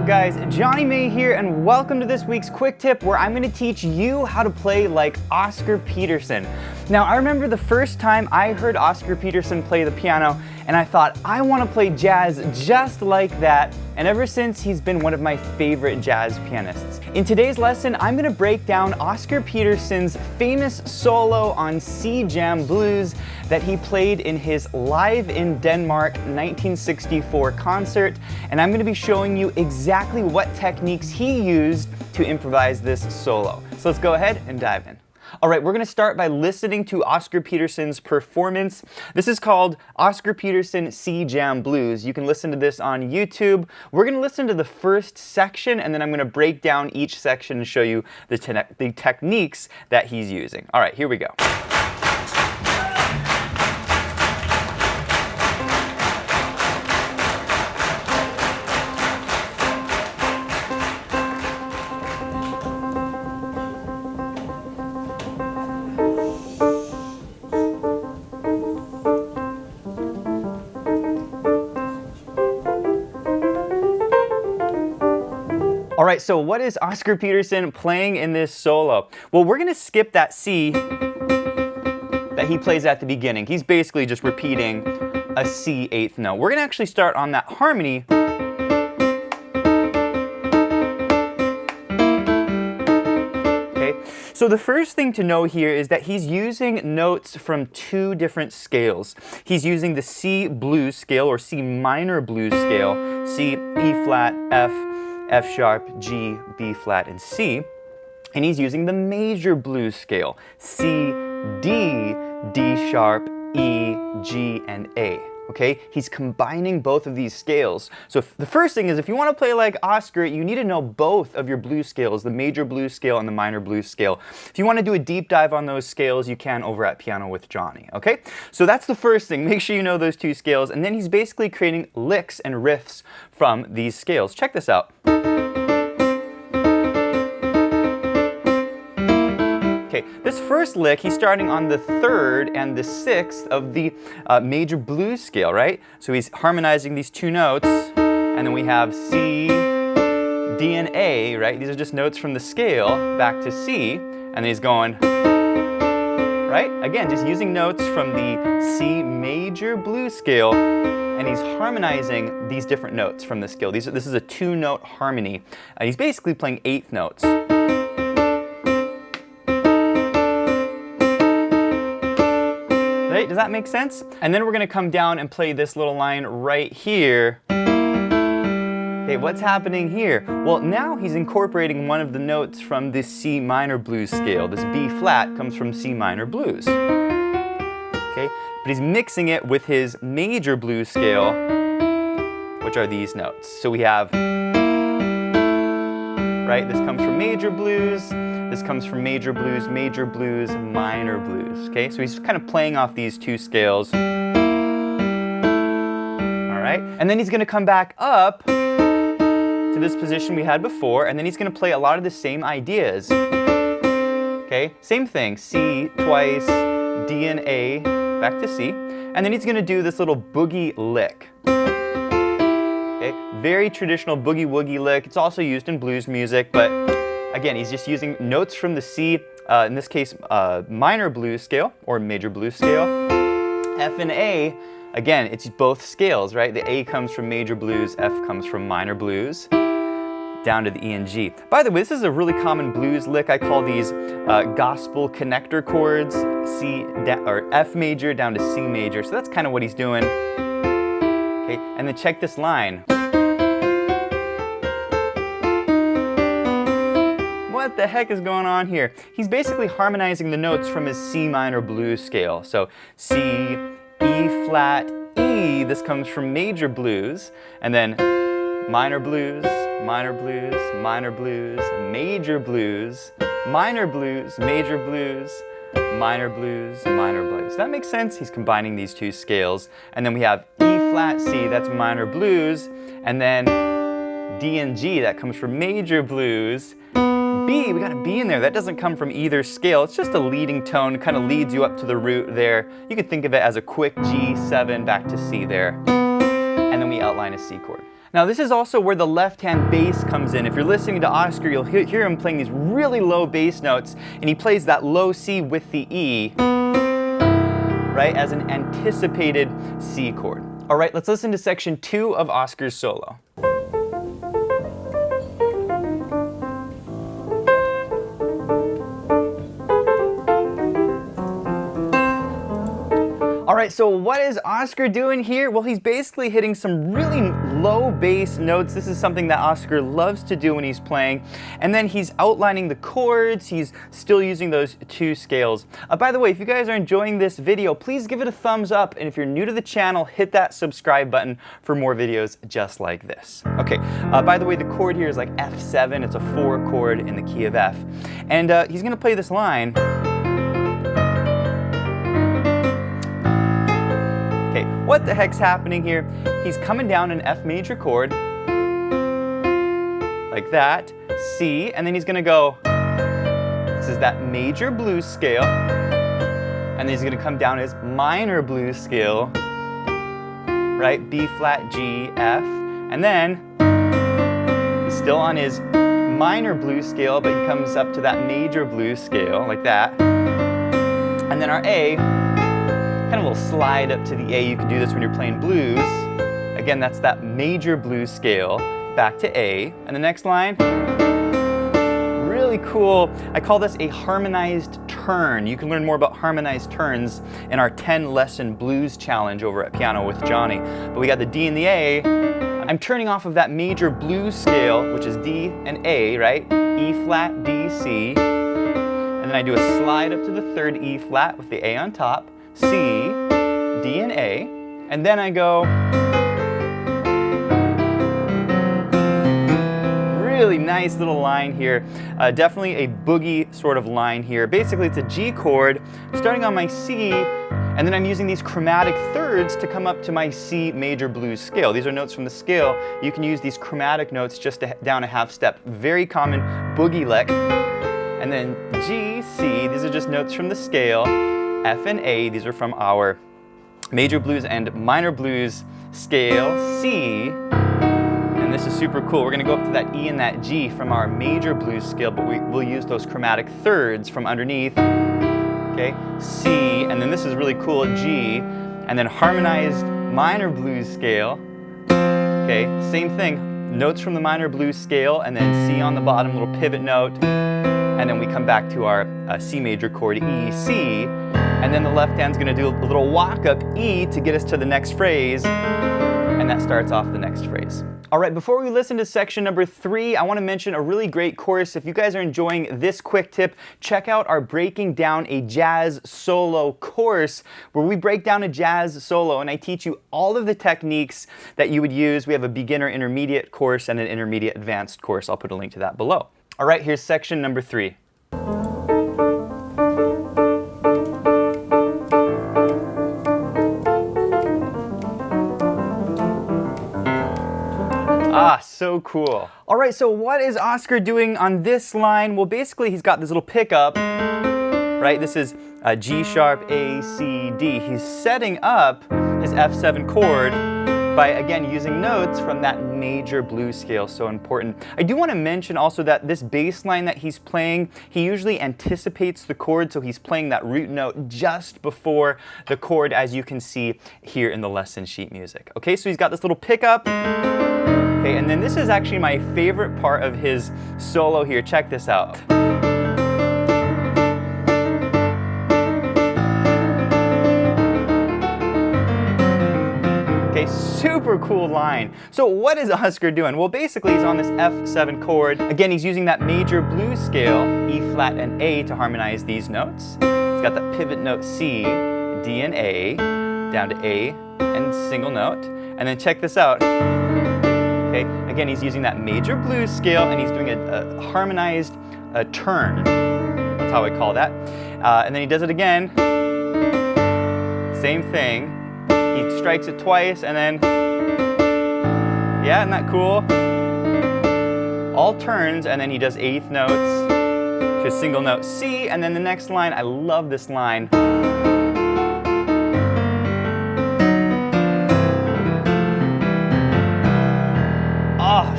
guys, Jonny May here, and welcome to this week's quick tip where I'm going to teach you how to play like Oscar Peterson. Now, I remember the first time I heard Oscar Peterson play the piano, and I thought, I want to play jazz just like that, and ever since he's been one of my favorite jazz pianists. In today's lesson, I'm going to break down Oscar Peterson's famous solo on C Jam Blues that he played in his Live in Denmark 1964 concert, and I'm going to be showing you exactly what techniques he used to improvise this solo. So let's go ahead and dive in. All right, we're going to start by listening to Oscar Peterson's performance. This is called Oscar Peterson C Jam Blues. You can listen to this on YouTube. We're going to listen to the first section, and then I'm going to break down each section and show you the techniques that he's using. All right, here we go. All right, so what is Oscar Peterson playing in this solo? Well, we're gonna skip that C that he plays at the beginning. He's basically just repeating a C eighth note. We're gonna actually start on that harmony. Okay, so the first thing to know here is that he's using notes from two different scales. He's using the C blues scale, or C minor blues scale, C, E flat, F sharp, G, B flat, and C. And he's using the major blues scale, C, D, D sharp, E, G, and A. Okay, he's combining both of these scales. So the first thing is, if you want to play like Oscar, you need to know both of your blues scales, the major blues scale and the minor blues scale. If you want to do a deep dive on those scales, you can over at Piano with Jonny. Okay, so that's the first thing. Make sure you know those two scales, and then he's basically creating licks and riffs from these scales. Check this out. Okay, this first lick, he's starting on the third and the sixth of the major blues scale, right? So he's harmonizing these two notes, and then we have C, D, and A, right? These are just notes from the scale back to C, and then he's going, right? Again, just using notes from the C major blues scale, and he's harmonizing these different notes from the scale. This is a two-note harmony. He's basically playing eighth notes. Right? Does that make sense? And then we're going to come down and play this little line right here. Okay, what's happening here? Well, now he's incorporating one of the notes from this C minor blues scale. This B flat comes from C minor blues. Okay, but he's mixing it with his major blues scale, which are these notes. So we have, right, this comes from major blues, this comes from major blues, minor blues. Okay, so he's kind of playing off these two scales. All right, and then he's going to come back up to this position we had before, and then he's going to play a lot of the same ideas. Okay, same thing, C twice, D and A, back to C, and then he's going to do this little boogie lick. Okay, very traditional boogie woogie lick. It's also used in blues music, but again, he's just using notes from the C, in this case, minor blues scale or major blues scale. F and A, again, it's both scales, right? The A comes from major blues, F comes from minor blues, down to the E and G. By the way, this is a really common blues lick. I call these gospel connector chords, or F major down to C major. So that's kind of what he's doing. Okay, and then check this line. What the heck is going on here? He's basically harmonizing the notes from his C minor blues scale. So C, E flat, E, this comes from major blues, and then minor blues, minor blues, minor blues, major blues, minor blues, major blues, minor blues, minor blues. Does that make sense? He's combining these two scales. And then we have E flat, C, that's minor blues, and then D and G, that comes from major blues. B, we got a B in there. That doesn't come from either scale. It's just a leading tone, kind of leads you up to the root there. You could think of it as a quick G7 back to C there. And then we outline a C chord. Now this is also where the left-hand bass comes in. If you're listening to Oscar, you'll hear him playing these really low bass notes, and he plays that low C with the E, right, as an anticipated C chord. All right, let's listen to section 2 of Oscar's solo. All right, so what is Oscar doing here? Well, he's basically hitting some really low bass notes. This is something that Oscar loves to do when he's playing. And then he's outlining the chords. He's still using those 2 scales. By the way, if you guys are enjoying this video, please give it a thumbs up. And if you're new to the channel, hit that subscribe button for more videos just like this. Okay, by the way, the chord here is like F7. It's a 4 chord in the key of F. And he's gonna play this line. Okay, what the heck's happening here? He's coming down an F major chord, like that, C, and then he's gonna go, this is that major blues scale, and then he's gonna come down his minor blues scale, right, B flat, G, F, and then he's still on his minor blues scale, but he comes up to that major blues scale, like that, and then our A, kind of a little slide up to the A. You can do this when you're playing blues. Again, that's that major blues scale, back to A. And the next line, really cool. I call this a harmonized turn. You can learn more about harmonized turns in our 10-lesson blues challenge over at Piano with Jonny. But we got the D and the A. I'm turning off of that major blues scale, which is D and A, right? E flat, D, C. And then I do a slide up to the 3rd E flat with the A on top. C, D, and A, and then I go really nice little line here. Definitely a boogie sort of line here. Basically, it's a G chord starting on my C, and then I'm using these chromatic thirds to come up to my C major blues scale. These are notes from the scale. You can use these chromatic notes just down a half step. Very common boogie lick. And then G, C, these are just notes from the scale. F and A, these are from our major blues and minor blues scale, C, and this is super cool. We're gonna go up to that E and that G from our major blues scale, but we'll use those chromatic thirds from underneath, okay, C, and then this is really cool, G, and then harmonized minor blues scale, okay, same thing, notes from the minor blues scale, and then C on the bottom, little pivot note, and then we come back to our C major chord, E, C, and then the left hand's gonna do a little walk up E to get us to the next phrase, and that starts off the next phrase. All right, before we listen to section number 3, I wanna mention a really great course. If you guys are enjoying this quick tip, check out our Breaking Down a Jazz Solo course, where we break down a jazz solo, and I teach you all of the techniques that you would use. We have a beginner intermediate course and an intermediate advanced course. I'll put a link to that below. All right, here's section number 3. Ah, so cool. All right, so what is Oscar doing on this line? Well, basically he's got this little pickup, right? This is G sharp, A, C, D. He's setting up his F7 chord by, again, using notes from that major blues scale, so important. I do want to mention also that this bass line that he's playing, he usually anticipates the chord, so he's playing that root note just before the chord, as you can see here in the lesson sheet music. Okay, so he's got this little pickup. Okay, and then this is actually my favorite part of his solo here. Check this out. Okay, super cool line. So what is Oscar doing? Well, basically he's on this F7 chord. Again, he's using that major blues scale, E flat and A, to harmonize these notes. He's got that pivot note C, D and A, down to A and single note. And then check this out. Okay, again, he's using that major blues scale, and he's doing a harmonized turn. That's how I call that. And then he does it again. Same thing. He strikes it twice, and then, yeah, isn't that cool? All turns, and then he does eighth notes to a single note C, and then the next line, I love this line.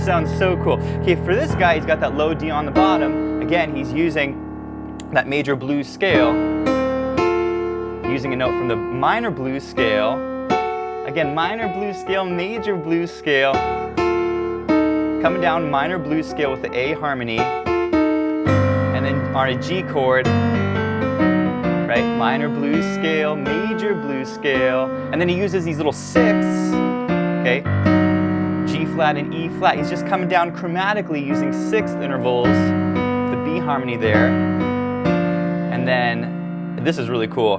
just sounds so cool. Okay, for this guy, he's got that low D on the bottom. Again, he's using that major blues scale, using a note from the minor blues scale. Again, minor blues scale, major blues scale, coming down minor blues scale with the A harmony, and then on a G chord, right? Minor blues scale, major blues scale, and then he uses these little sixths, okay? G flat and E flat. He's just coming down chromatically using sixth intervals, the B harmony there, and then this is really cool.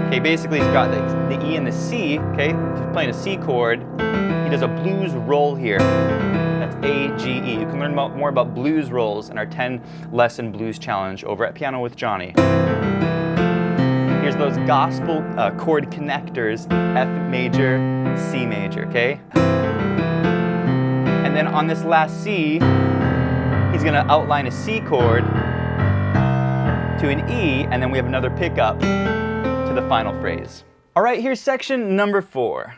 Okay, basically he's got the E and the C, okay? He's playing a C chord. He does a blues roll here. That's A, G, E. You can learn more about blues rolls in our 10-lesson blues challenge over at Piano with Jonny. Here's those gospel chord connectors, F major, C major, okay? And then on this last C, he's gonna outline a C chord to an E, and then we have another pickup to the final phrase. All right, here's section number 4.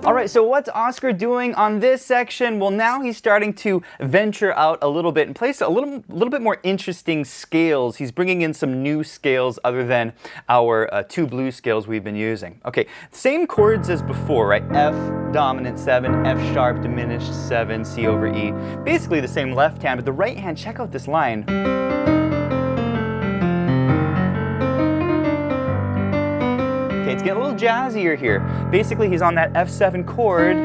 All right, so what's Oscar doing on this section? Well, now he's starting to venture out a little bit and play a little bit more interesting scales. He's bringing in some new scales other than our 2 blues scales we've been using. Okay, same chords as before, right? F dominant 7, F sharp diminished 7, C over E. Basically the same left hand, but the right hand, check out this line. It's getting a little jazzier here. Basically, he's on that F7 chord.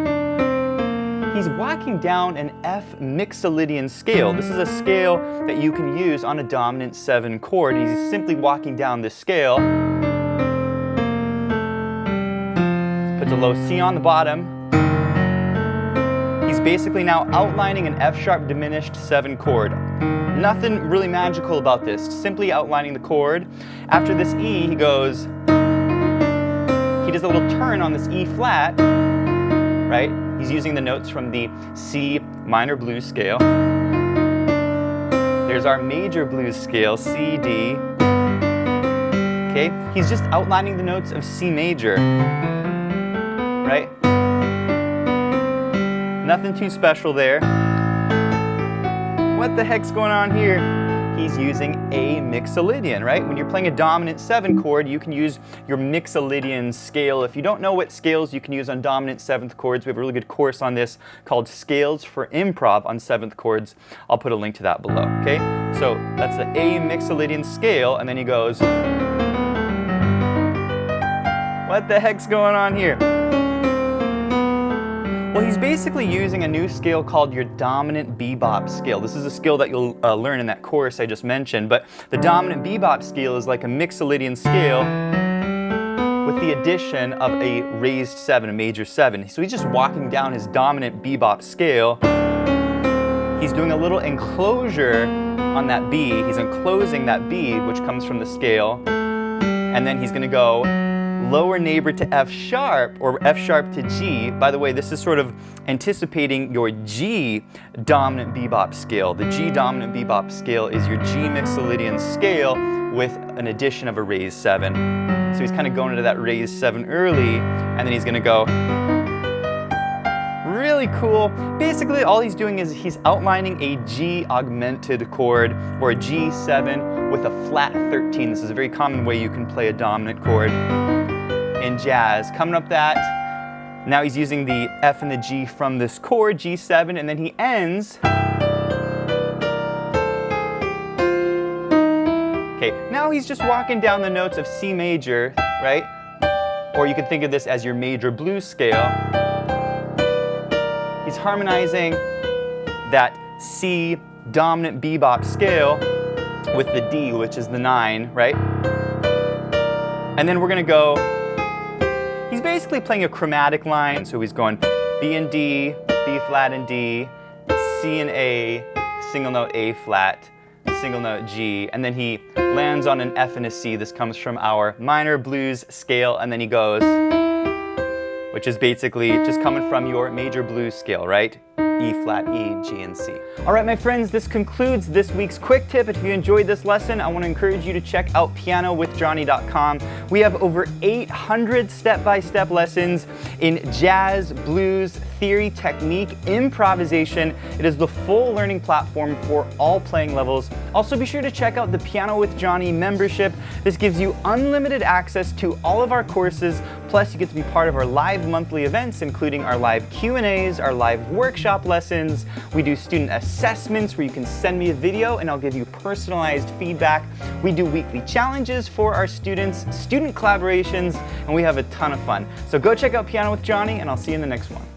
He's walking down an F mixolydian scale. This is a scale that you can use on a dominant 7 chord. He's simply walking down this scale. Puts a low C on the bottom. He's basically now outlining an F sharp diminished 7 chord. Nothing really magical about this, simply outlining the chord. After this E, he goes, he does a little turn on this E flat, right? He's using the notes from the C minor blues scale. There's our major blues scale, C, D. Okay, he's just outlining the notes of C major, right? Nothing too special there. What the heck's going on here? He's using a mixolydian, right? When you're playing a dominant 7 chord, you can use your mixolydian scale. If you don't know what scales you can use on dominant 7th chords, we have a really good course on this called Scales for Improv on 7th chords. I'll put a link to that below, okay? So that's the A mixolydian scale, and then he goes, what the heck's going on here? Well, he's basically using a new scale called your dominant bebop scale. This is a scale that you'll learn in that course I just mentioned, but the dominant bebop scale is like a mixolydian scale with the addition of a raised 7, a major 7. So he's just walking down his dominant bebop scale. He's doing a little enclosure on that B. He's enclosing that B, which comes from the scale, and then he's going to go lower neighbor to F sharp, or F sharp to G. By the way, this is sort of anticipating your G dominant bebop scale. The G dominant bebop scale is your G mixolydian scale with an addition of a raised 7. So he's kind of going into that raised 7 early, and then he's going to go really cool. Basically, all he's doing is he's outlining a G augmented chord, or a G7 with a flat 13. This is a very common way you can play a dominant chord in jazz. Coming up that, now he's using the F and the G from this chord, G7, and then he ends. Okay, now he's just walking down the notes of C major, right? Or you could think of this as your major blues scale. He's harmonizing that C dominant bebop scale with the D, which is the 9, right? And then we're gonna go, he's basically playing a chromatic line, so he's going B and D, B flat and D, C and A, single note A flat, single note G, and then he lands on an F and a C. This comes from our minor blues scale, and then he goes, which is basically just coming from your major blues scale, right? E flat, E, G, and C. All right, my friends, this concludes this week's quick tip. If you enjoyed this lesson, I want to encourage you to check out pianowithjonny.com. We have over 800 step-by-step lessons in jazz, blues, theory, technique, improvisation. It is the full learning platform for all playing levels. Also, be sure to check out the Piano with Jonny membership. This gives you unlimited access to all of our courses. Plus, you get to be part of our live monthly events, including our live Q&As, our live workshop lessons. We do student assessments where you can send me a video and I'll give you personalized feedback. We do weekly challenges for our students, student collaborations, and we have a ton of fun. So go check out Piano with Jonny, and I'll see you in the next one.